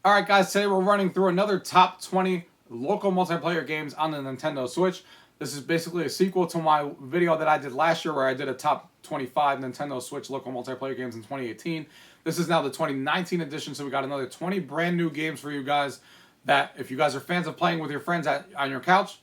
Alright guys, today we're running through another top 20 local multiplayer games on the Nintendo Switch. This is basically a sequel to my video that I did last year where I did a top 25 Nintendo Switch local multiplayer games in 2018. This is now the 2019 edition, so we got another 20 brand new games for you guys that if you guys are fans of playing with your friends on your couch,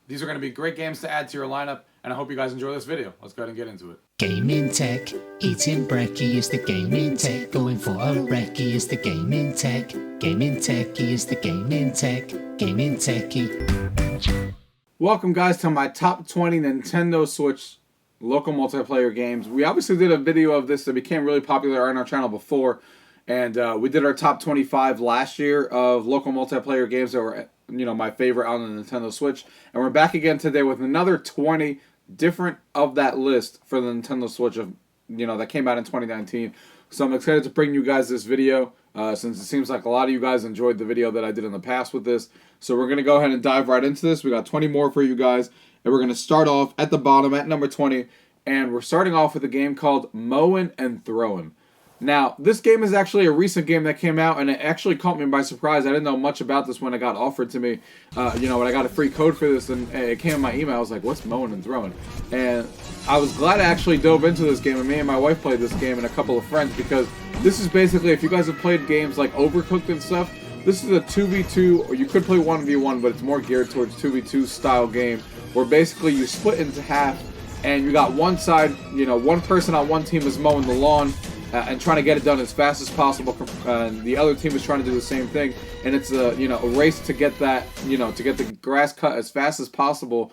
these are going to be great games to add to your lineup, and I hope you guys enjoy this video. Let's go ahead and get into it. Gaming tech, eating brekkie is the gaming tech, going for a recce is the gaming tech, gaming techie is the gaming tech, gaming techie. Welcome guys to my top 20 Nintendo Switch local multiplayer games. We obviously did a video of this that became really popular on our channel before, and we did our top 25 last year of local multiplayer games that were, my favorite on the Nintendo Switch, and we're back again today with another 20 different of that list for the Nintendo Switch of, that came out in 2019. So I'm excited to bring you guys this video since it seems like a lot of you guys enjoyed the video that I did in the past with this. So we're going to go ahead and dive right into this. We got 20 more for you guys, and we're going to start off at the bottom at number 20, and we're starting off with a game called Mowin and Throw-in. Now, this game is actually a recent game that came out, and it actually caught me by surprise. I didn't know much about this when it got offered to me. When I got a free code for this, and it came in my email. I was like, what's Mowin and Throw-in? And I was glad I actually dove into this game, and me and my wife played this game and a couple of friends, because this is basically, if you guys have played games like Overcooked and stuff, this is a 2v2, or you could play 1v1, but it's more geared towards 2v2 style game, where basically you split into half, and you got one side, one person on one team is mowing the lawn, and trying to get it done as fast as possible. The other team is trying to do the same thing, and it's a race to get that to get the grass cut as fast as possible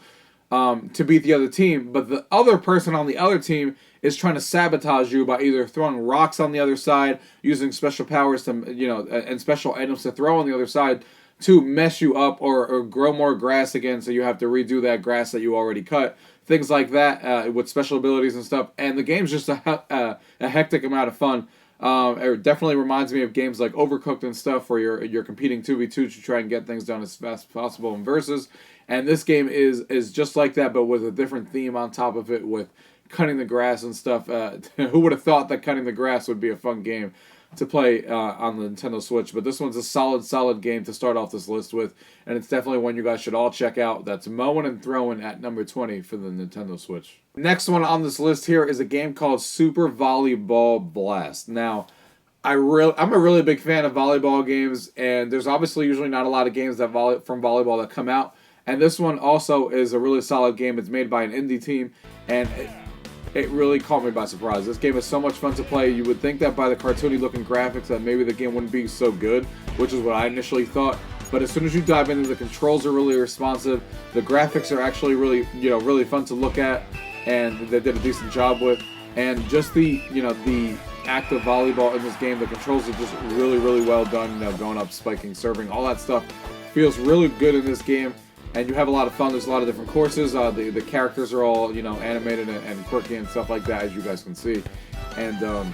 to beat the other team. But the other person on the other team is trying to sabotage you by either throwing rocks on the other side, using special powers to and special items to throw on the other side to mess you up or grow more grass again, so you have to redo that grass that you already cut. Things like that with special abilities and stuff. And the game's just a hectic amount of fun. It definitely reminds me of games like Overcooked and stuff, where you're competing 2v2 to try and get things done as fast as possible in versus. And this game is just like that, but with a different theme on top of it, with cutting the grass and stuff. Who would have thought that cutting the grass would be a fun game to play on the Nintendo Switch? But this one's a solid game to start off this list with, and it's definitely one you guys should all check out. That's Mowin and Throw-in at number 20 for the Nintendo Switch. Next one on this list here is a game called Super Volleyball Blast. Now, I'm a really big fan of volleyball games, and there's obviously usually not a lot of games that from volleyball that come out, and this one also is a really solid game. It's made by an indie team, and it really caught me by surprise. This game is so much fun to play. You would think that by the cartoony looking graphics that maybe the game wouldn't be so good, which is what I initially thought. But as soon as you dive into, the controls are really responsive. The graphics are actually really fun to look at, and they did a decent job with. And just the act of volleyball in this game, the controls are just really well done. Going up, spiking, serving, all that stuff feels really good in this game. And you have a lot of fun. There's a lot of different courses. The characters are all animated and quirky and stuff like that, as you guys can see. And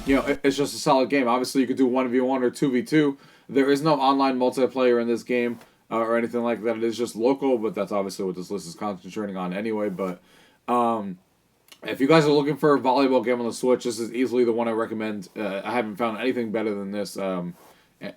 it's just a solid game. Obviously, you could do 1v1 or 2v2. There is no online multiplayer in this game or anything like that. It is just local, but that's obviously what this list is concentrating on anyway. But if you guys are looking for a volleyball game on the Switch, this is easily the one I recommend. I haven't found anything better than this.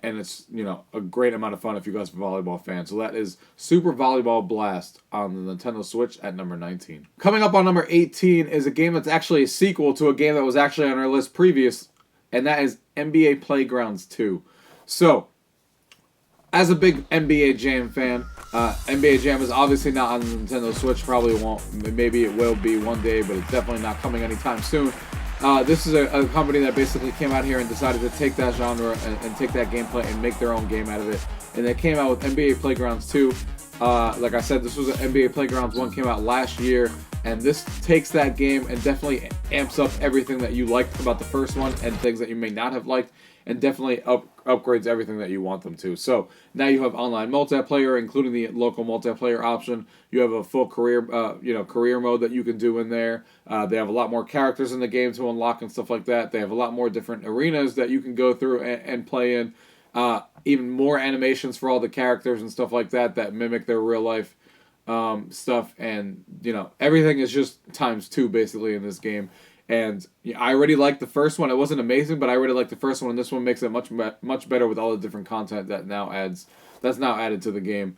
And it's, a great amount of fun if you guys are volleyball fans. So that is Super Volleyball Blast on the Nintendo Switch at number 19. Coming up on number 18 is a game that's actually a sequel to a game that was actually on our list previous, and that is NBA Playgrounds 2. So, as a big NBA Jam fan, NBA Jam is obviously not on the Nintendo Switch, probably won't. Maybe it will be one day, but it's definitely not coming anytime soon. This is a company that basically came out here and decided to take that genre and take that gameplay and make their own game out of it. And they came out with NBA Playgrounds 2. Like I said, this was an NBA Playgrounds 1, came out last year. And this takes that game and definitely amps up everything that you liked about the first one and things that you may not have liked, and definitely upgrades everything that you want them to. So now you have online multiplayer, including the local multiplayer option. You have a full career mode that you can do in there. They have a lot more characters in the game to unlock and stuff like that. They have a lot more different arenas that you can go through and play in. Even more animations for all the characters and stuff like that mimic their real life stuff. And everything is just times 2 basically in this game. And I already liked the first one. It wasn't amazing, but I already liked the first one, and this one makes it much better with all the different content that's now added to the game.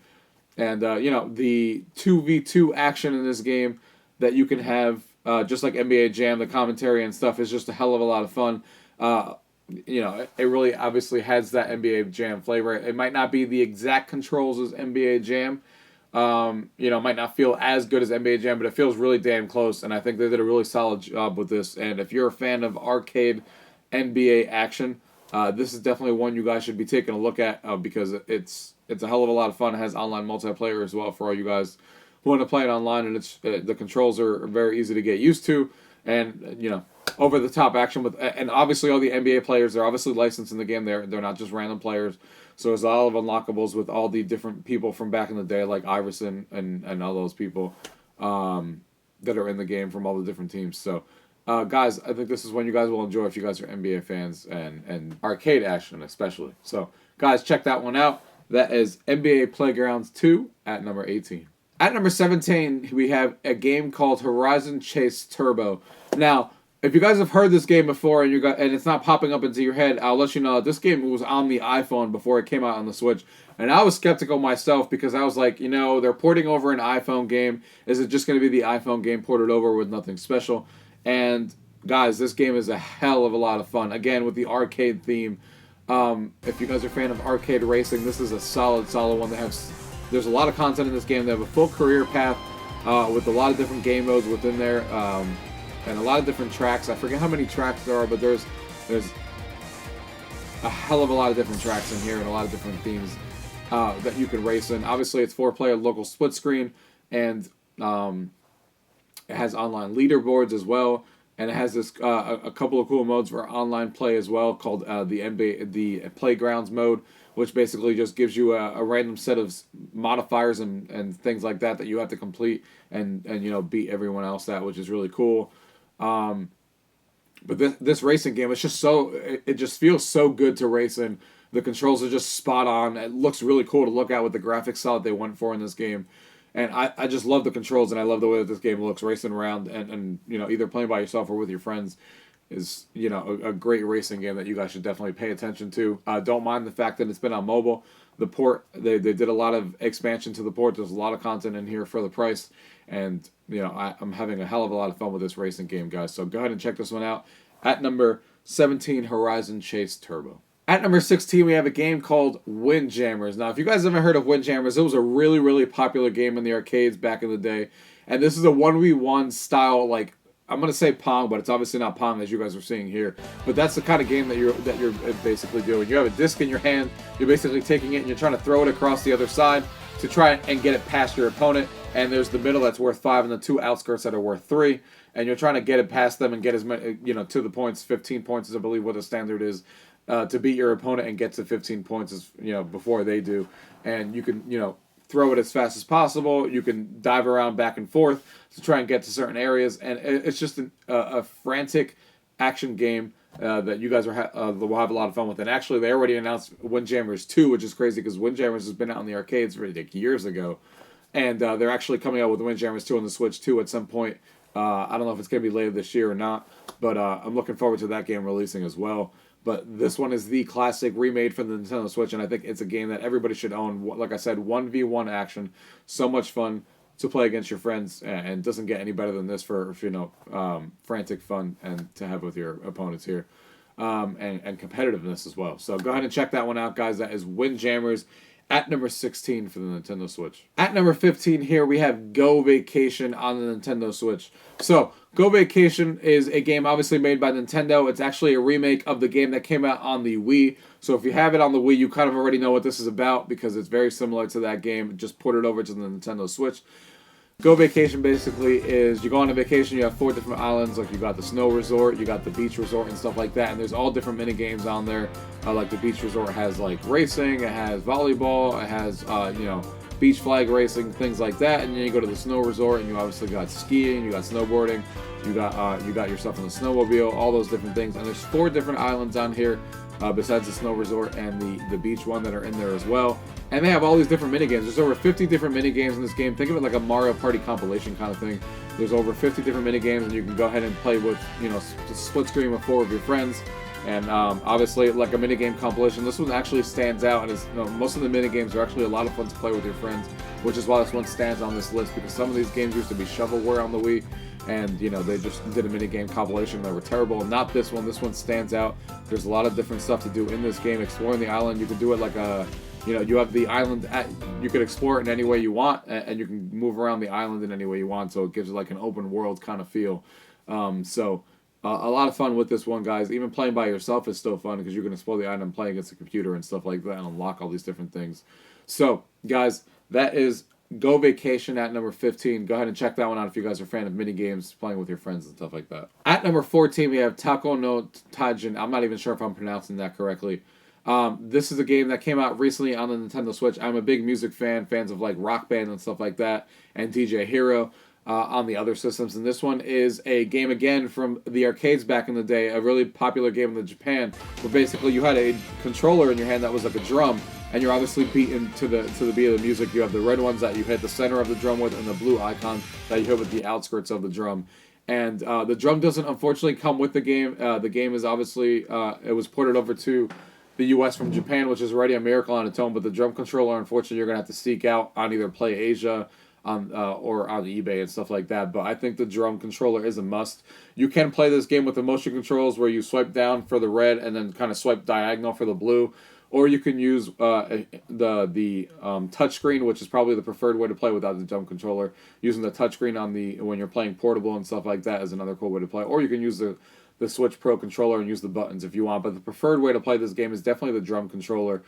And the 2v2 action in this game that you can have, just like NBA Jam, the commentary and stuff is just a hell of a lot of fun. It really obviously has that NBA Jam flavor. It might not be the exact controls as NBA Jam. It might not feel as good as NBA Jam, but it feels really damn close, and I think they did a really solid job with this. And if you're a fan of arcade NBA action, this is definitely one you guys should be taking a look at, because it's a hell of a lot of fun. It has online multiplayer as well for all you guys who want to play it online, and the controls are very easy to get used to, and over the top action and obviously all the NBA players, they're obviously licensed in the game. They're not just random players. So there's a lot of unlockables with all the different people from back in the day, like Iverson and all those people that are in the game from all the different teams. So, guys, I think this is one you guys will enjoy if you guys are NBA fans and arcade action especially. So, guys, check that one out. That is NBA Playgrounds 2 at number 18. At number 17, we have a game called Horizin Chase Turbo. Now, if you guys have heard this game before and it's not popping up into your head, I'll let you know that this game was on the iPhone before it came out on the Switch. And I was skeptical myself because I was like, they're porting over an iPhone game. Is it just going to be the iPhone game ported over with nothing special? And guys, this game is a hell of a lot of fun. Again, with the arcade theme. If you guys are a fan of arcade racing, this is a solid one. There's a lot of content in this game. They have a full career path with a lot of different game modes within there. And a lot of different tracks. I forget how many tracks there are, but there's a hell of a lot of different tracks in here and a lot of different themes that you can race in. Obviously, it's 4-player local split screen, and it has online leaderboards as well, and it has this a couple of cool modes for online play as well, called the Playgrounds mode, which basically just gives you a random set of modifiers and things like that you have to complete and beat everyone else at, which is really cool. But this racing game, it just feels so good to race in. The controls are just spot on. It looks really cool to look at with the graphics style that they went for in this game. And I just love the controls, and I love the way that this game looks racing around, and either playing by yourself or with your friends is a great racing game that you guys should definitely pay attention to. Don't mind the fact that it's been on mobile. The port, they did a lot of expansion to the port. There's a lot of content in here for the price, and I'm having a hell of a lot of fun with this racing game, guys. So go ahead and check this one out. At number 17, Horizin Chase Turbo. At number 16, we have a game called WindJammers. Now, if you guys haven't heard of WindJammers, it was a really, really popular game in the arcades back in the day. And this is a 1v1 style, like, I'm going to say Pong, but it's obviously not Pong as you guys are seeing here. But that's the kind of game that you're basically doing. You have a disc in your hand, you're basically taking it and you're trying to throw it across the other side to try and get it past your opponent. And there's the middle that's worth 5 and the 2 outskirts that are worth 3. And you're trying to get it past them and get as many, to the points. 15 points is, I believe, what the standard is. To beat your opponent and get to 15 points is, before they do. And you can, throw it as fast as possible. You can dive around back and forth to try and get to certain areas. And it's just a frantic action game that you guys will have a lot of fun with. And actually, they already announced WindJammers 2, which is crazy because WindJammers has been out in the arcades for like years ago. And they're actually coming out with WindJammers 2 on the Switch 2 at some point. I don't know if it's going to be later this year or not, but I'm looking forward to that game releasing as well. But this one is the classic remade for the Nintendo Switch, and I think it's a game that everybody should own. Like I said, 1v1 action, so much fun to play against your friends, and doesn't get any better than this for frantic fun and to have with your opponents here, and competitiveness as well. So go ahead and check that one out, guys. That is WindJammers at number 16 for the Nintendo Switch. At number 15 here, we have Go Vacation on the Nintendo Switch. So, Go Vacation is a game obviously made by Nintendo. It's actually a remake of the game that came out on the Wii. So if you have it on the Wii, you kind of already know what this is about because it's very similar to that game, just ported over to the Nintendo Switch. Go Vacation basically is you go on a vacation, you have 4 different islands, like you got the snow resort, you got the beach resort and stuff like that, and there's all different mini games on there. Like the beach resort has like racing, it has volleyball, it has beach flag racing, things like that. And then you go to the snow resort and you obviously got skiing, you got snowboarding, you got yourself in the snowmobile, all those different things. And there's 4 different islands on here besides the snow resort and the beach one that are in there as well. And they have all these different minigames. There's over 50 different minigames in this game. Think of it like a Mario Party compilation kind of thing. There's over 50 different minigames, and you can go ahead and play with, you know, split screen with 4 of your friends. And obviously, like a minigame compilation, this one actually stands out. And you know, most of the minigames are actually a lot of fun to play with your friends, which is why this one stands on this list, because some of these games used to be shovelware on the Wii, and you know, they just did a minigame compilation that were terrible. Not this one. This one stands out. There's a lot of different stuff to do in this game. Exploring the island, you can do it like a, you know, you have the island, you could explore it in any way you want, and you can move around the island in any way you want, so it gives it like an open world kind of feel. A lot of fun with this one, guys. Even playing by yourself is still fun, because you can explore the island, play against the computer and stuff like that, and unlock all these different things. So, guys, that is Go Vacation at number 15. Go ahead and check that one out if you guys are a fan of mini games, playing with your friends and stuff like that. At number 14, we have Taiko No Tatsujin. I'm not even sure if I'm pronouncing that correctly. This is a game that came out recently on the Nintendo Switch. I'm a big music fan, fans of like Rock Band and stuff like that, and DJ Hero. On the other systems, and this one is a game again from the arcades back in the day, a really popular game in Japan, where basically you had a controller in your hand that was like a drum, and you're obviously beating to the beat of the music. You have the red ones that you hit the center of the drum with, and the blue icon that you hit with the outskirts of the drum. And the drum doesn't unfortunately come with the game. The game is obviously it was ported over to the US from Japan, which is already a miracle on its own, but the drum controller, unfortunately, you're gonna have to seek out on either Play Asia or on eBay and stuff like that. But I think the drum controller is a must. You can play this game with the motion controls, where you swipe down for the red and then kind of swipe diagonal for the blue, or you can use the touchscreen, which is probably the preferred way to play without the drum controller. Using the touchscreen on when you're playing portable and stuff like that is another cool way to play. Or you can use the Switch Pro controller and use the buttons if you want. But the preferred way to play this game is definitely the drum controller.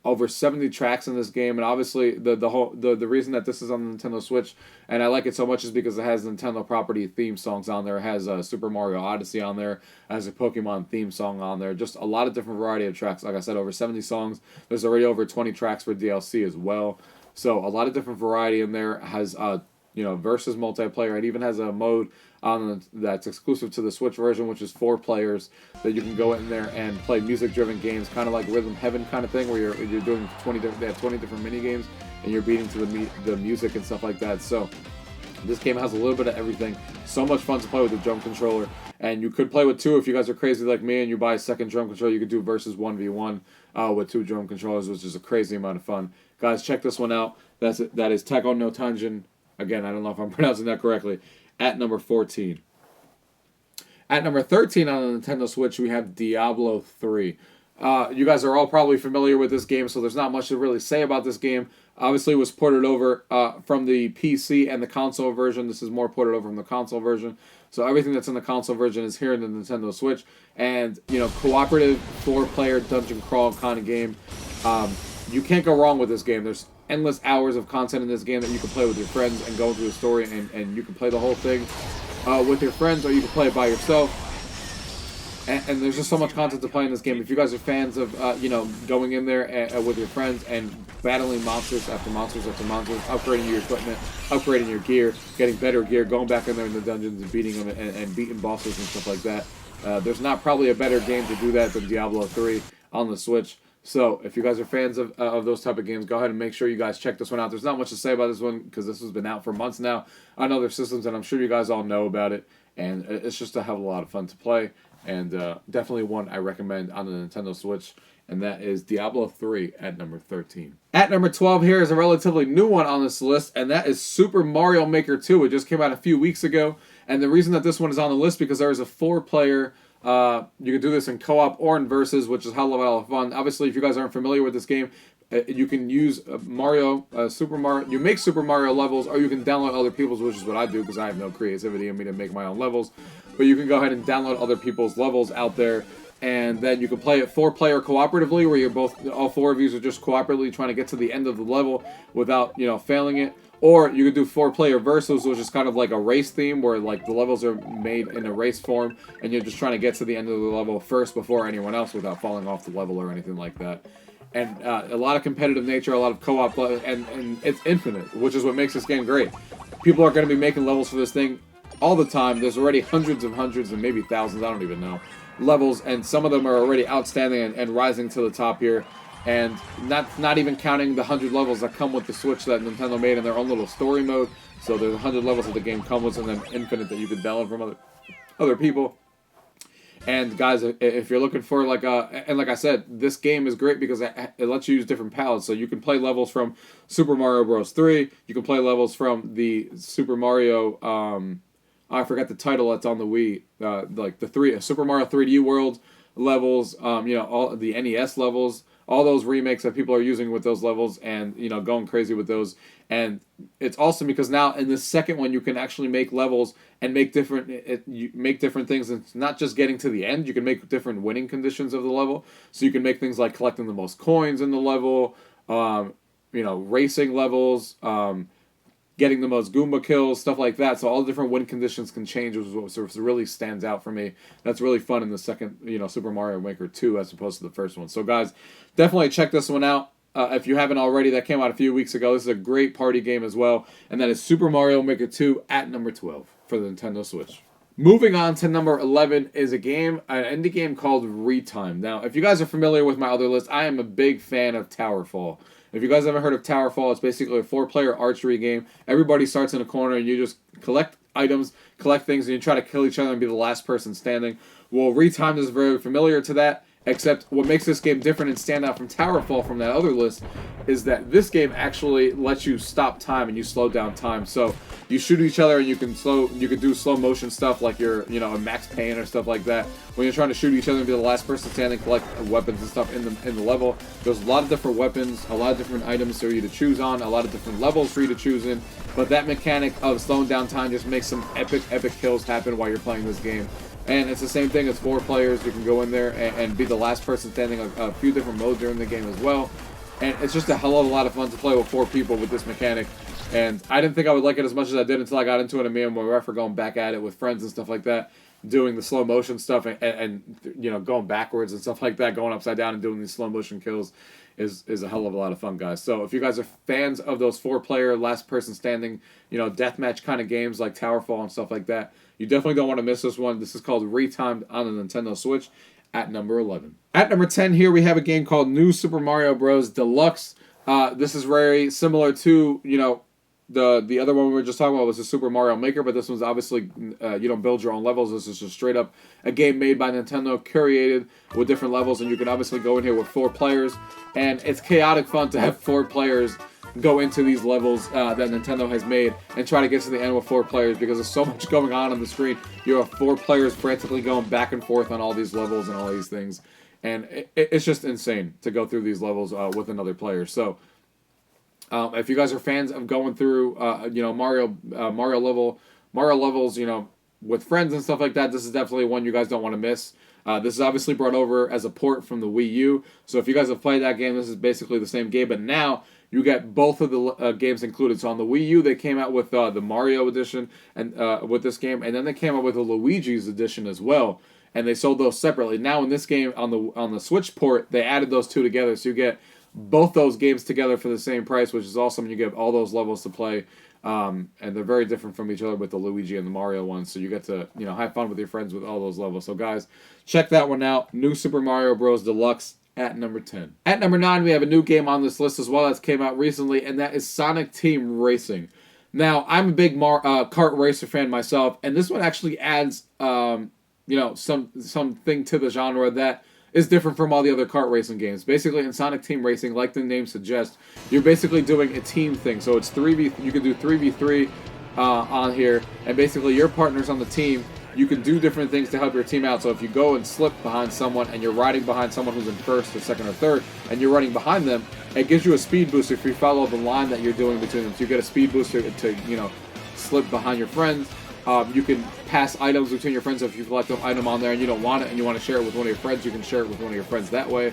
Over 70 tracks in this game, and obviously the reason that this is on the Nintendo Switch and I like it so much is because it has Nintendo property theme songs on there. It has Super Mario Odyssey on there, it has a Pokemon theme song on there, just a lot of different variety of tracks. Like I said, over 70 songs. There's already over 20 tracks for DLC as well, so a lot of different variety in there. It has versus multiplayer. It even has a mode that's exclusive to the Switch version, which is 4 players, that you can go in there and play music-driven games, kind of like Rhythm Heaven kind of thing, where you're doing 20 different mini games, and you're beating to the music and stuff like that. So this game has a little bit of everything. So much fun to play with the drum controller, and you could play with 2 if you guys are crazy like me and you buy a second drum controller. You could do versus 1v1 with 2 drum controllers, which is a crazy amount of fun. Guys, check this one out. That is Taiko No Tatsujin. Again, I don't know if I'm pronouncing that correctly. At number 14. At number 13 on the Nintendo Switch, we have Diablo 3. You guys are all probably familiar with this game, so there's not much to really say about this game. Obviously, it was ported over from the PC and the console version. This is more ported over from the console version. So everything that's in the console version is here in the Nintendo Switch. And, cooperative 4-player dungeon crawl kind of game. You can't go wrong with this game. There's endless hours of content in this game that you can play with your friends and go through the story, and you can play the whole thing with your friends, or you can play it by yourself. And there's just so much content to play in this game. If you guys are fans of going in there with your friends and battling monsters after monsters after monsters, upgrading your equipment, upgrading your gear, getting better gear, going back in there in the dungeons and beating them and beating bosses and stuff like that, there's not probably a better game to do that than Diablo 3 on the Switch. So, if you guys are fans of those type of games, go ahead and make sure you guys check this one out. There's not much to say about this one, because this has been out for months now on other systems, and I'm sure you guys all know about it. And it's just a hell of a lot of fun to play, and definitely one I recommend on the Nintendo Switch, and that is Diablo 3 at number 13. At number 12 here is a relatively new one on this list, and that is Super Mario Maker 2. It just came out a few weeks ago, and the reason that this one is on the list because there is a 4-player. You can do this in co-op or in versus, which is hell of a lot of fun. Obviously, if you guys aren't familiar with this game, you can use Super Mario. You make Super Mario levels, or you can download other people's, which is what I do because I have no creativity in me to make my own levels. But you can go ahead and download other people's levels out there, and then you can play it 4-player cooperatively, where all 4 of you are just cooperatively trying to get to the end of the level without failing it. Or you could do 4-player versus, which is kind of like a race theme, where like the levels are made in a race form, and you're just trying to get to the end of the level first before anyone else without falling off the level or anything like that. And a lot of competitive nature, a lot of co-op, and it's infinite, which is what makes this game great. People are going to be making levels for this thing all the time. There's already hundreds and maybe thousands, I don't even know, levels, and some of them are already outstanding and rising to the top here. And not even counting the 100 levels that come with the Switch that Nintendo made in their own little story mode. So there's 100 levels that the game comes with, and then infinite that you can download from other people. And guys, if you're looking for and like I said, this game is great because it lets you use different palettes. So you can play levels from Super Mario Bros. 3. You can play levels from the Super Mario. I forgot the title that's on the Wii. Like the Super Mario 3D World levels. All the NES levels. All those remakes that people are using with those levels, and going crazy with those. And it's awesome because now in the second one you can actually make levels and make different things. And it's not just getting to the end. You can make different winning conditions of the level. So you can make things like collecting the most coins in the level, racing levels, getting the most Goomba kills, stuff like that. So all the different win conditions can change, which is what really stands out for me. That's really fun in the second, Super Mario Maker 2 as opposed to the first one. So guys, definitely check this one out. If you haven't already, that came out a few weeks ago. This is a great party game as well. And that is Super Mario Maker 2 at number 12 for the Nintendo Switch. Moving on to number 11 is an indie game called Retime. Now, if you guys are familiar with my other list, I am a big fan of Towerfall. If you guys haven't heard of Towerfall, it's basically a 4-player archery game. Everybody starts in a corner and you just collect items, collect things, and you try to kill each other and be the last person standing. Well, Retime is very familiar to that, except what makes this game different and stand out from Towerfall from that other list is that this game actually lets you stop time and you slow down time. So you shoot each other and you can do slow motion stuff like you're a Max Payne or stuff like that. When you're trying to shoot each other and be the last person standing, collect weapons and stuff in the level. There's a lot of different weapons, a lot of different items for you to choose on, a lot of different levels for you to choose in. But that mechanic of slowing down time just makes some epic kills happen while you're playing this game. And it's the same thing as 4 players. You can go in there and be the last person standing a few different modes during the game as well. And it's just a hell of a lot of fun to play with 4 people with this mechanic. And I didn't think I would like it as much as I did until I got into it, and me and my ref are going back at it with friends and stuff like that, doing the slow motion stuff and going backwards and stuff like that, going upside down and doing these slow motion kills is a hell of a lot of fun, guys. So if you guys are fans of those 4-player, last person standing, deathmatch kind of games like Towerfall and stuff like that, you definitely don't want to miss this one. This is called Retimed on the Nintendo Switch at number 11. At number 10 here, we have a game called New Super Mario Bros. Deluxe. This is very similar to, the other one we were just talking about was the Super Mario Maker, but this one's obviously, you don't build your own levels. This is just straight up a game made by Nintendo, curated with different levels, and you can obviously go in here with 4 players, and it's chaotic fun to have 4 players go into these levels that Nintendo has made and try to get to the end with 4 players because there's so much going on the screen. You have 4 players frantically going back and forth on all these levels and all these things, and it's just insane to go through these levels with another player. So if you guys are fans of going through Mario levels, with friends and stuff like that, this is definitely one you guys don't want to miss. This is obviously brought over as a port from the Wii U, so if you guys have played that game, this is basically the same game, but now you get both of the games included. So on the Wii U, they came out with the Mario edition and with this game, and then they came out with the Luigi's edition as well, and they sold those separately. Now in this game, on the Switch port, they added those 2 together, so you get both those games together for the same price, which is awesome. You get all those levels to play, and they're very different from each other with the Luigi and the Mario ones, so you get to have fun with your friends with all those levels. So guys, check that one out. New Super Mario Bros. Deluxe at number 10. At number 9, we have a new game on this list as well that came out recently, and that is Sonic Team Racing. Now, I'm a big kart racer fan myself, and this one actually adds something to the genre that is different from all the other kart racing games. Basically, in Sonic Team Racing, like the name suggests, you're basically doing a team thing. So it's 3v. You can do 3v3 on here, and basically your partners on the team, you can do different things to help your team out. So if you go and slip behind someone, and you're riding behind someone who's in first or second or third, and you're running behind them, it gives you a speed boost if you follow the line that you're doing between them. So you get a speed boost to slip behind your friends. You can pass items between your friends. If you collect an item on there and you don't want it and you want to share it with one of your friends, you can share it with one of your friends that way.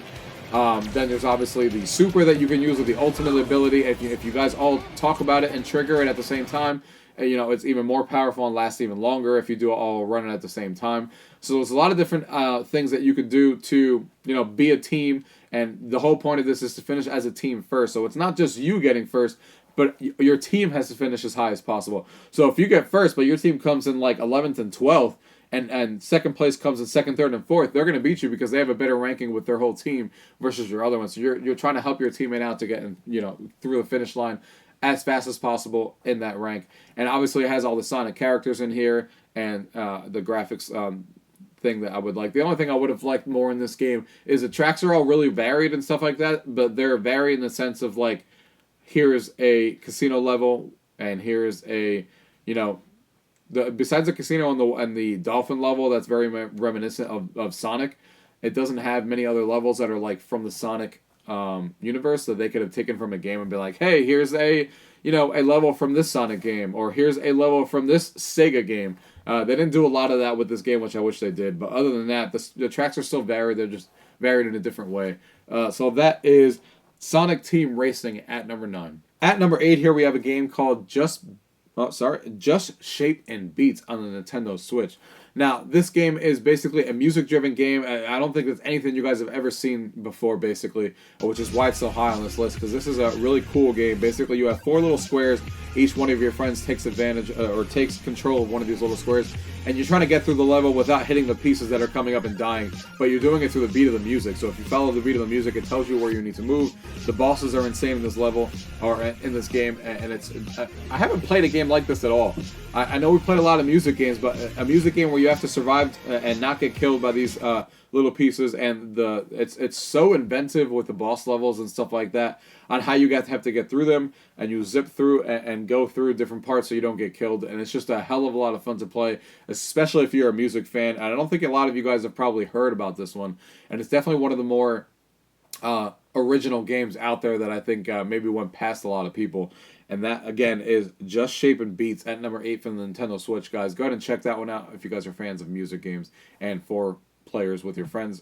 Then there's obviously the super that you can use with the ultimate ability. If you guys all talk about it and trigger it at the same time, it's even more powerful and lasts even longer if you do all run it at the same time. So there's a lot of different things that you could do to be a team, and the whole point of this is to finish as a team first. So it's not just you getting first, but your team has to finish as high as possible. So if you get first, but your team comes in like 11th and 12th, and second place comes in second, third, and fourth, they're going to beat you because they have a better ranking with their whole team versus your other ones. So you're trying to help your teammate out to get through the finish line as fast as possible in that rank. And obviously it has all the Sonic characters in here and the graphics thing that I would like. The only thing I would have liked more in this game is the tracks are all really varied and stuff like that, but they're varied in the sense of like, here's a casino level and here's a, besides the casino and the dolphin level that's very reminiscent of Sonic, it doesn't have many other levels that are like from the Sonic universe that they could have taken from a game and be like, hey, here's a level from this Sonic game, or here's a level from this Sega game. They didn't do a lot of that with this game, which I wish they did. But other than that, the tracks are still varied. They're just varied in a different way. So that is Sonic Team Racing at number 9. At number 8 here we have a game called Just Shape and Beats on the Nintendo Switch. Now, this game is basically a music-driven game. I don't think there's anything you guys have ever seen before, basically, which is why it's so high on this list, because this is a really cool game. Basically, you have 4 little squares. Each one of your friends takes advantage or takes control of one of these little squares, and you're trying to get through the level without hitting the pieces that are coming up and dying, but you're doing it through the beat of the music. So if you follow the beat of the music, it tells you where you need to move. The bosses are insane in this level, or in this game, and it's... I haven't played a game like this at all. I know we played a lot of music games, but a music game where you have to survive and not get killed by these little pieces, and it's so inventive with the boss levels and stuff like that on how you have to get through them, and you zip through and go through different parts so you don't get killed, and it's just a hell of a lot of fun to play, especially if you're a music fan. And I don't think a lot of you guys have probably heard about this one, and it's definitely one of the more original games out there that I think maybe went past a lot of people. And that, again, is Just Shape and Beats at number 8 from the Nintendo Switch, guys. Go ahead and check that one out if you guys are fans of music games and 4 players with your friends.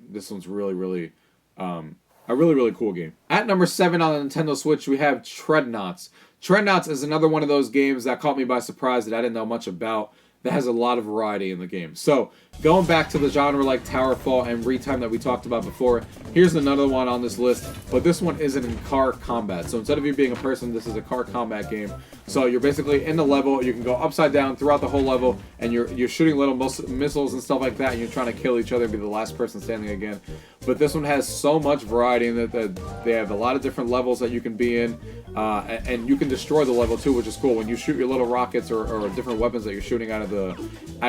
This one's really, really, a really, really cool game. At number 7 on the Nintendo Switch, we have Treadnauts. Treadnauts is another one of those games that caught me by surprise that I didn't know much about, that has a lot of variety in the game. So, going back to the genre like Towerfall and Retime that we talked about before, here's another one on this list, but this one isn't in car combat. So instead of you being a person, this is a car combat game. So you're basically in the level, you can go upside down throughout the whole level, and you're shooting little missiles and stuff like that, and you're trying to kill each other and be the last person standing again. But this one has so much variety in it that they have a lot of different levels that you can be in, and you can destroy the level too, which is cool. When you shoot your little rockets or different weapons that you're shooting out of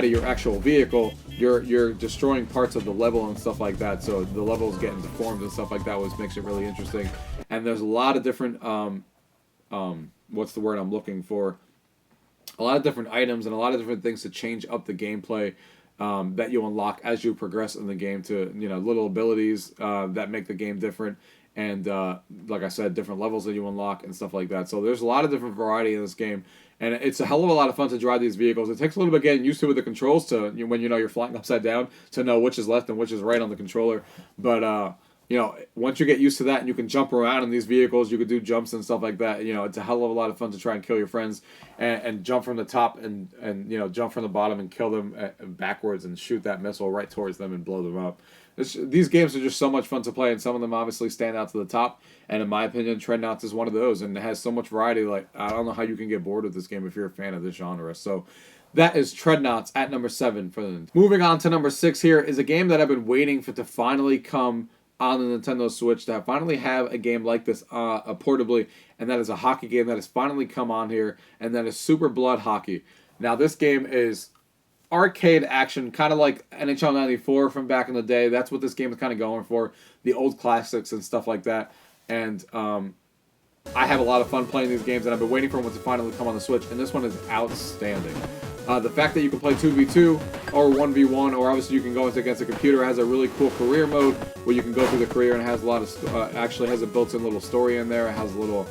your actual vehicle, you're destroying parts of the level and stuff like that. So the level is getting deformed and stuff like that, which makes it really interesting. And there's a lot of different what's the word I'm looking for? A lot of different items and a lot of different things to change up the gameplay that you unlock as you progress in the game, to little abilities that make the game different, and like I said, different levels that you unlock and stuff like that. So there's a lot of different variety in this game, and it's a hell of a lot of fun to drive these vehicles. It takes a little bit getting used to with the controls to when you're flying upside down to know which is left and which is right on the controller. But once you get used to that and you can jump around in these vehicles, you can do jumps and stuff like that. It's a hell of a lot of fun to try and kill your friends and jump from the top and jump from the bottom and kill them backwards and shoot that missile right towards them and blow them up. These games are just so much fun to play, and some of them obviously stand out to the top. And in my opinion, Treadnauts is one of those, and it has so much variety. Like, I don't know how you can get bored with this game if you're a fan of this genre. So that is Treadnauts at number 7 for the. Moving on to number 6 here is a game that I've been waiting for to finally come on the Nintendo Switch, to finally have a game like this portably, and that is a hockey game that has finally come on here, and that is Super Blood Hockey. Now, this game is arcade action, kind of like NHL 94 from back in the day. That's what this game is kind of going for, the old classics and stuff like that. And I have a lot of fun playing these games, and I've been waiting for one to finally come on the Switch, and this one is outstanding. The fact that you can play 2v2 or 1v1, or obviously you can go against a computer, has a really cool career mode where you can go through the career, and it has a lot of actually has a built-in little story in there. It has a little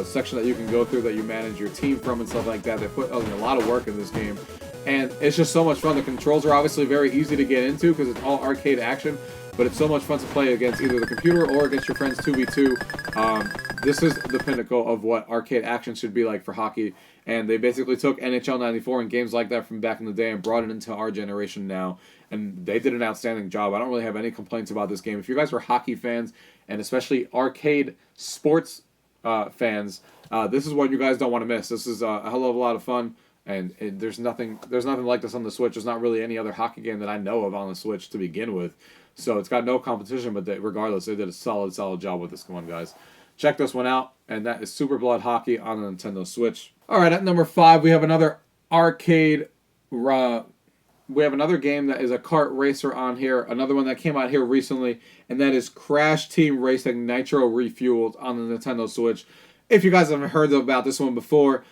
section that you can go through that you manage your team from and stuff like that. They put a lot of work in this game, and it's just so much fun. The controls are obviously very easy to get into because it's all arcade action, but it's so much fun to play against either the computer or against your friends 2v2. This is the pinnacle of what arcade action should be like for hockey. And they basically took NHL 94 and games like that from back in the day and brought it into our generation now. And they did an outstanding job. I don't really have any complaints about this game. If you guys are hockey fans, and especially arcade sports fans, this is what you guys don't want to miss. This is a hell of a lot of fun. And there's nothing like this on the Switch. There's not really any other hockey game that I know of on the Switch to begin with. So it's got no competition, but regardless, they did a solid job with this one, guys. Check this one out, and that is Super Blood Hockey on the Nintendo Switch. All right, at number 5, we have another arcade. We have another game that is a kart racer on here. Another one that came out here recently, and that is Crash Team Racing Nitro Refueled on the Nintendo Switch. If you guys haven't heard about this one before,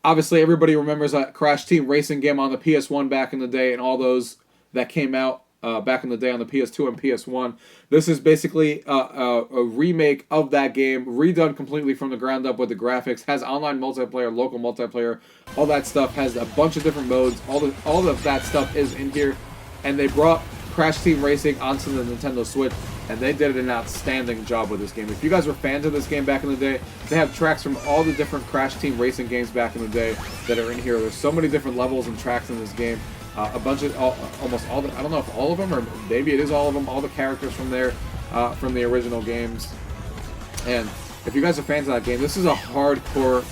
obviously everybody remembers that Crash Team Racing game on the PS1 back in the day, and all those that came out back in the day on the PS2 and PS1. This is basically a remake of that game, redone completely from the ground up with the graphics. Has online multiplayer, local multiplayer, all that stuff. Has a bunch of different modes. All of that stuff is in here, and they brought Crash Team Racing onto the Nintendo Switch, and they did an outstanding job with this game. If you guys were fans of this game back in the day, they have tracks from all the different Crash Team Racing games back in the day that are in here. There's so many different levels and tracks in this game. A bunch of, almost all the, I don't know if all of them, or maybe it is all of them, all the characters from there, from the original games. And if you guys are fans of that game, this is a hardcore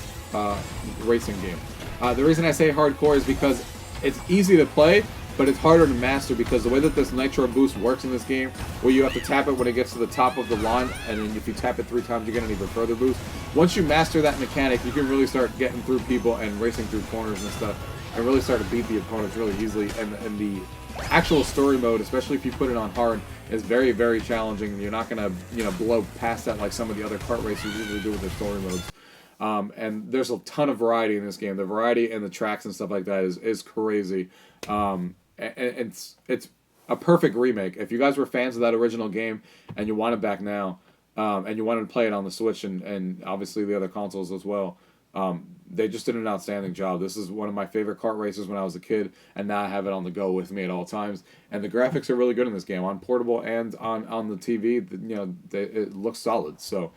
racing game. The reason I say hardcore is because it's easy to play, but it's harder to master because the way that this Nitro boost works in this game, where you have to tap it when it gets to the top of the line, and then if you tap it 3 times, you get an even further boost. Once you master that mechanic, you can really start getting through people and racing through corners and stuff, and really start to beat the opponents really easily. And the actual story mode, especially if you put it on hard, is very, very challenging. You're not going to, blow past that like some of the other kart racers usually do with their story modes. And there's a ton of variety in this game. The variety and the tracks and stuff like that is crazy. And it's a perfect remake. If you guys were fans of that original game and you want it back now, and you wanted to play it on the Switch and obviously the other consoles as well, they just did an outstanding job. This is one of my favorite kart races when I was a kid, and now I have it on the go with me at all times. And the graphics are really good in this game, on portable and on the TV. It looks solid. So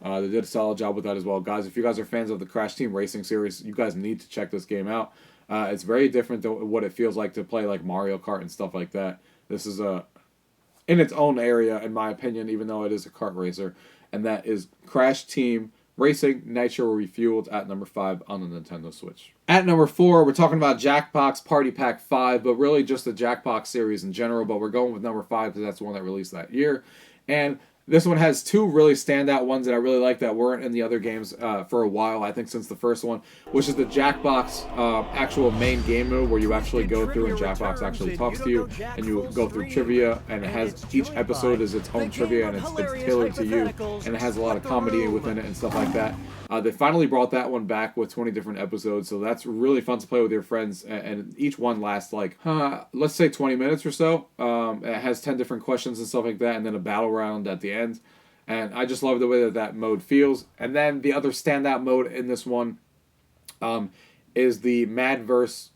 they did a solid job with that as well. Guys, if you guys are fans of the Crash Team Racing series, you guys need to check this game out. It's very different than what it feels like to play like Mario Kart and stuff like that. This is in its own area, in my opinion, even though it is a kart racer. And that is Crash Team Racing Nitro Refueled at number 5 on the Nintendo Switch. At number 4, we're talking about Jackbox Party Pack 5, but really just the Jackbox series in general. But we're going with number 5 because that's the one that released that year. And this one has 2 really standout ones that I really like that weren't in the other games for a while, I think since the first one, which is the Jackbox actual main game mode where you actually go through and Jackbox actually talks to you and you go through trivia, and it has, each episode is its own trivia and it's tailored to you, and it has a lot of comedy within it and stuff like that. They finally brought that one back with 20 different episodes, so that's really fun to play with your friends, and each one lasts like, let's say 20 minutes or so. It has 10 different questions and stuff like that, and then a battle round at the end. And I just love the way that mode feels. And then the other standout mode in this one is the Madverse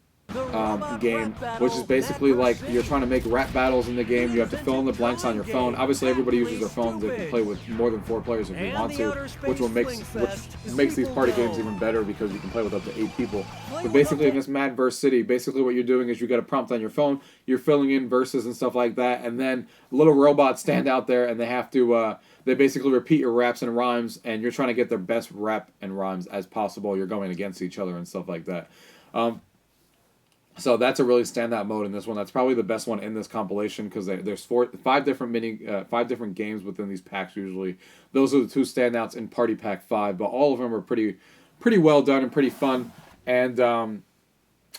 game, which is basically like you're trying to make rap battles in the game. You have to fill in the blanks on your phone. Obviously, everybody uses their phone. They can play with more than 4 players if you want to, which makes these party games even better because you can play with up to 8 people. But basically, in this Madverse City, basically what you're doing is you got a prompt on your phone. You're filling in verses and stuff like that, and then little robots stand out there and they have to. They basically repeat your raps and rhymes, and you're trying to get their best rap and rhymes as possible. You're going against each other and stuff like that. So that's a really standout mode in this one. That's probably the best one in this compilation because there's 5 different games within these packs usually. Those are the 2 standouts in Party Pack 5, but all of them are pretty well done and pretty fun. And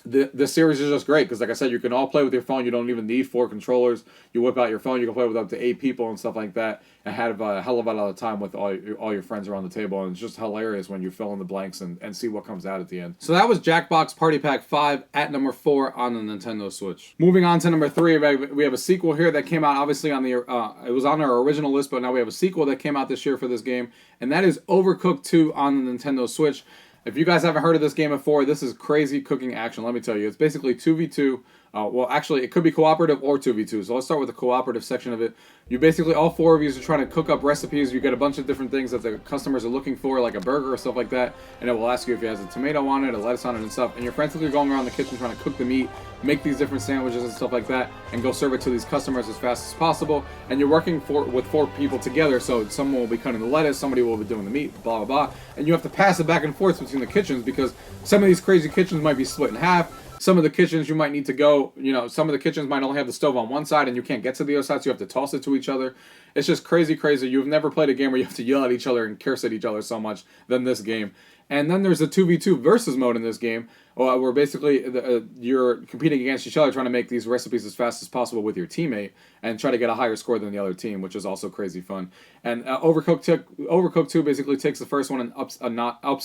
the series is just great because, like I said, you can all play with your phone. You don't even need 4 controllers. You whip out your phone. You can play with up to 8 people and stuff like that, and have a hell of a lot of time with all your friends around the table. And it's just hilarious when you fill in the blanks and see what comes out at the end. So that was Jackbox Party Pack 5 at number 4 on the Nintendo Switch. Moving on to number 3, we have a sequel here that came out obviously on the it was on our original list, but now we have a sequel that came out this year for this game, and that is Overcooked 2 on the Nintendo Switch. If you guys haven't heard of this game before, this is crazy cooking action, let me tell you. It's basically 2v2 Well, actually, it could be cooperative or 2v2. So let's start with the cooperative section of it. You basically, all 4 of you are trying to cook up recipes. You get a bunch of different things that the customers are looking for, like a burger or stuff like that. And it will ask you if it has a tomato on it, a lettuce on it, and stuff. And you're frantically going around the kitchen trying to cook the meat, make these different sandwiches and stuff like that, and go serve it to these customers as fast as possible. And you're working with 4 people together. So someone will be cutting the lettuce, somebody will be doing the meat, blah, blah, blah. And you have to pass it back and forth between the kitchens because some of these crazy kitchens might be split in half. Some of the kitchens you might need to go, some of the kitchens might only have the stove on one side and you can't get to the other side, so you have to toss it to each other. It's just crazy. You've never played a game where you have to yell at each other and curse at each other so much than this game. And then there's a 2v2 versus mode in this game, where basically you're competing against each other, trying to make these recipes as fast as possible with your teammate and try to get a higher score than the other team, which is also crazy fun. And Overcooked 2 basically takes the first one and ups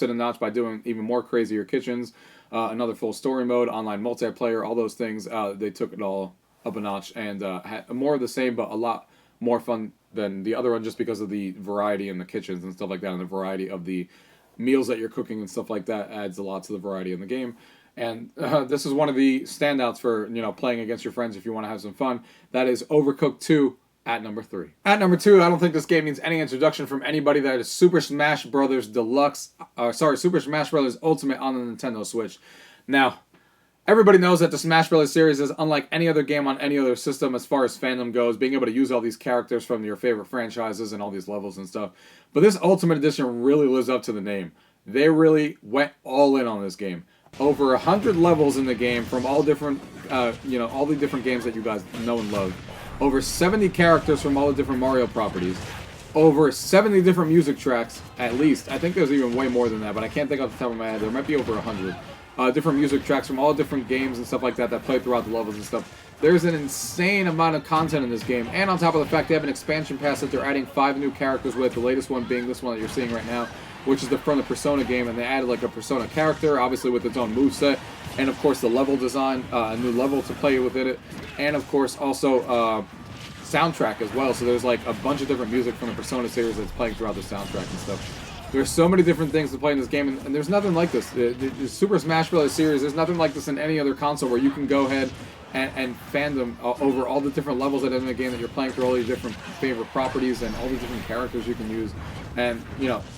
it a notch by doing even more crazier kitchens. Another full story mode, online multiplayer, all those things. They took it all up a notch and had more of the same, but a lot more fun than the other one, just because of the variety in the kitchens and stuff like that, and the variety of the meals that you're cooking and stuff like that adds a lot to the variety in the game. And this is one of the standouts for playing against your friends if you want to have some fun. That is Overcooked 2. At number 3. At number 2, I don't think this game needs any introduction from anybody. That is Super Smash Bros. Super Smash Bros. Ultimate on the Nintendo Switch. Now, everybody knows that the Smash Bros. Series is unlike any other game on any other system as far as fandom goes, being able to use all these characters from your favorite franchises and all these levels and stuff. But this Ultimate Edition really lives up to the name. They really went all in on this game. Over 100 levels in the game from all different, all the different games that you guys know and love. Over 70 characters from all the different Mario properties. Over 70 different music tracks, at least. I think there's even way more than that, but I can't think off the top of my head. There might be over 100 different music tracks from all different games and stuff like that play throughout the levels and stuff. There's an insane amount of content in this game, and on top of the fact they have an expansion pass that they're adding 5 new characters with, the latest one being this one that you're seeing right now, which is from the Persona game, and they added like a Persona character, obviously with its own moveset, and of course the level design, a new level to play within it, and of course also soundtrack as well. So there's like a bunch of different music from the Persona series that's playing throughout the soundtrack and stuff. There's so many different things to play in this game, and there's nothing like this. The Super Smash Bros. Series, there's nothing like this in any other console where you can go ahead and fandom over all the different levels that are in the game that you're playing through, all these different favorite properties and all these different characters you can use. And,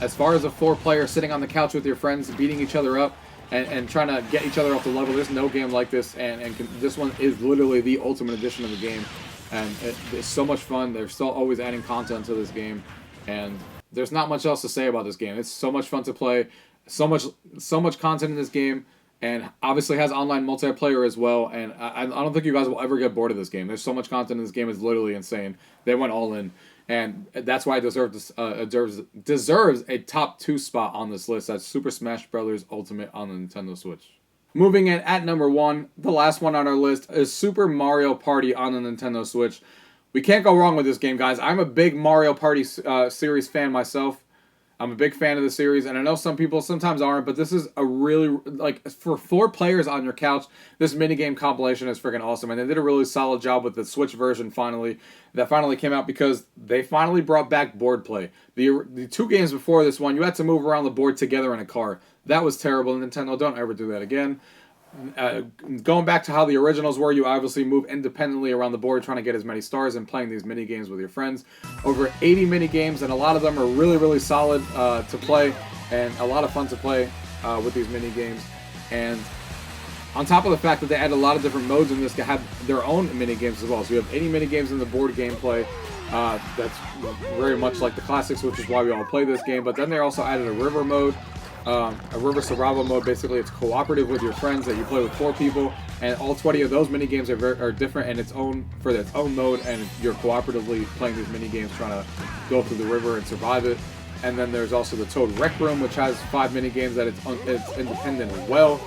as far as a 4-player sitting on the couch with your friends, beating each other up and trying to get each other off the level, there's no game like this, and this one is literally the ultimate edition of the game. And it's so much fun. They're still always adding content to this game, and there's not much else to say about this game. It's so much fun to play, so much content in this game, and obviously has online multiplayer as well. And I don't think you guys will ever get bored of this game. There's so much content in this game; it's literally insane. They went all in, and that's why it deserves a top 2 spot on this list. That's Super Smash Bros. Ultimate on the Nintendo Switch. Moving in at number 1, the last one on our list is Super Mario Party on the Nintendo Switch. We can't go wrong with this game, guys. I'm a big Mario Party series fan myself. I'm a big fan of the series, and I know some people sometimes aren't, but this is a really, for 4 players on your couch, this minigame compilation is freaking awesome, and they did a really solid job with the Switch version that finally came out, because they finally brought back board play. The 2 games before this one, you had to move around the board together in a car. That was terrible. Nintendo, don't ever do that again. Going back to how the originals were, you obviously move independently around the board trying to get as many stars and playing these mini games with your friends. Over 80 mini games, and a lot of them are really, really solid to play, and a lot of fun to play with these mini games. And on top of the fact that they add a lot of different modes in this, they have their own mini games as well. So you have 80 mini games in the board gameplay. That's very much like the classics, which is why we all play this game. But then they also added a river mode. A river survival mode. Basically, it's cooperative with your friends that you play with 4 people, and all 20 of those mini games are different in its own mode, and you're cooperatively playing these mini games trying to go through the river and survive it. And then there's also the Toad Rec Room, which has 5 mini games that it's independent as well.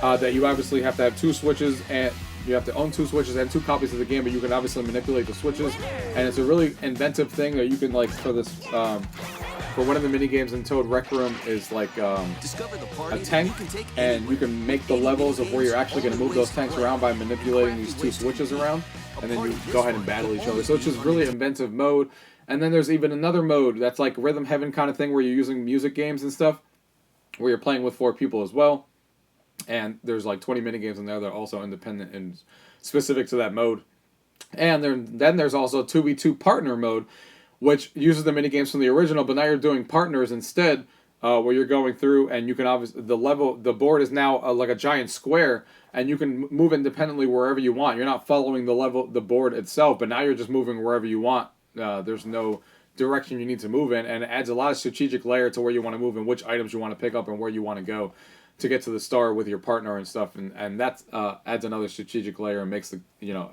That you obviously have to have 2 switches, and you have to own 2 switches and 2 copies of the game, but you can obviously manipulate the switches, and it's a really inventive thing that you can for one of the mini games in Toad Rec Room is like a tank, and you can make the levels of where you're actually going to move those tanks around by manipulating these 2 switches around, and then you go ahead and battle each other. So it's just really inventive mode. And then there's even another mode that's like Rhythm Heaven kind of thing, where you're using music games and stuff, where you're playing with 4 people as well. And there's like 20 minigames in there that are also independent and specific to that mode. And then there's also 2v2 partner mode, which uses the minigames from the original, but now you're doing partners instead, where you're going through and you can obviously, the board is now like a giant square, and you can move independently wherever you want. You're not following the board itself, but now you're just moving wherever you want. There's no direction you need to move in, and it adds a lot of strategic layer to where you want to move and which items you want to pick up and where you want to go to get to the star with your partner and stuff, and that adds another strategic layer and makes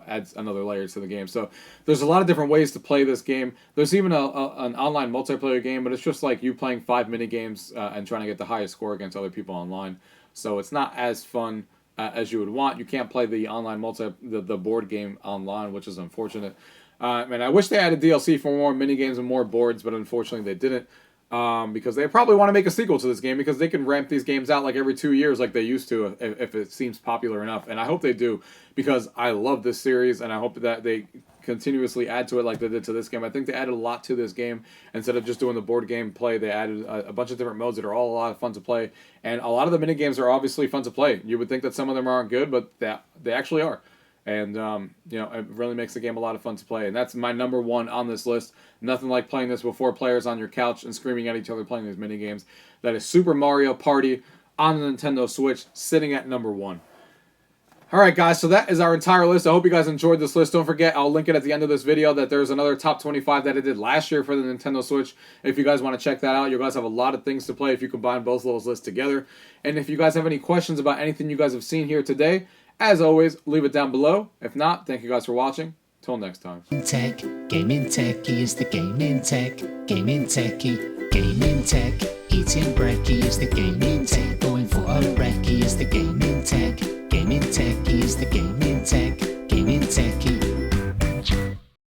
adds another layer to the game. So there's a lot of different ways to play this game. There's even an online multiplayer game, but it's just like you playing 5 mini games and trying to get the highest score against other people online. So it's not as fun as you would want. You can't play the online the board game online, which is unfortunate. And I wish they added DLC for more mini games and more boards, but unfortunately they didn't. Because they probably want to make a sequel to this game, because they can ramp these games out like every 2 years like they used to if it seems popular enough. And I hope they do, because I love this series, and I hope that they continuously add to it like they did to this game. I think they added a lot to this game. Instead of just doing the board game play, they added a bunch of different modes that are all a lot of fun to play. And a lot of the mini games are obviously fun to play. You would think that some of them aren't good, but they actually are. And, it really makes the game a lot of fun to play. And that's my number 1 on this list. Nothing like playing this with 4 players on your couch and screaming at each other playing these mini games. That is Super Mario Party on the Nintendo Switch, sitting at number 1. Alright guys, so that is our entire list. I hope you guys enjoyed this list. Don't forget, I'll link it at the end of this video, that there's another top 25 that I did last year for the Nintendo Switch. If you guys want to check that out, you guys have a lot of things to play if you combine both of those lists together. And if you guys have any questions about anything you guys have seen here today, as always, leave it down below. If not, thank you guys for watching. Till next time. Tech, gaming techie is the gaming tech, gaming techie, gaming tech. Eating brekkie is the gaming tech, going for a recce is the gaming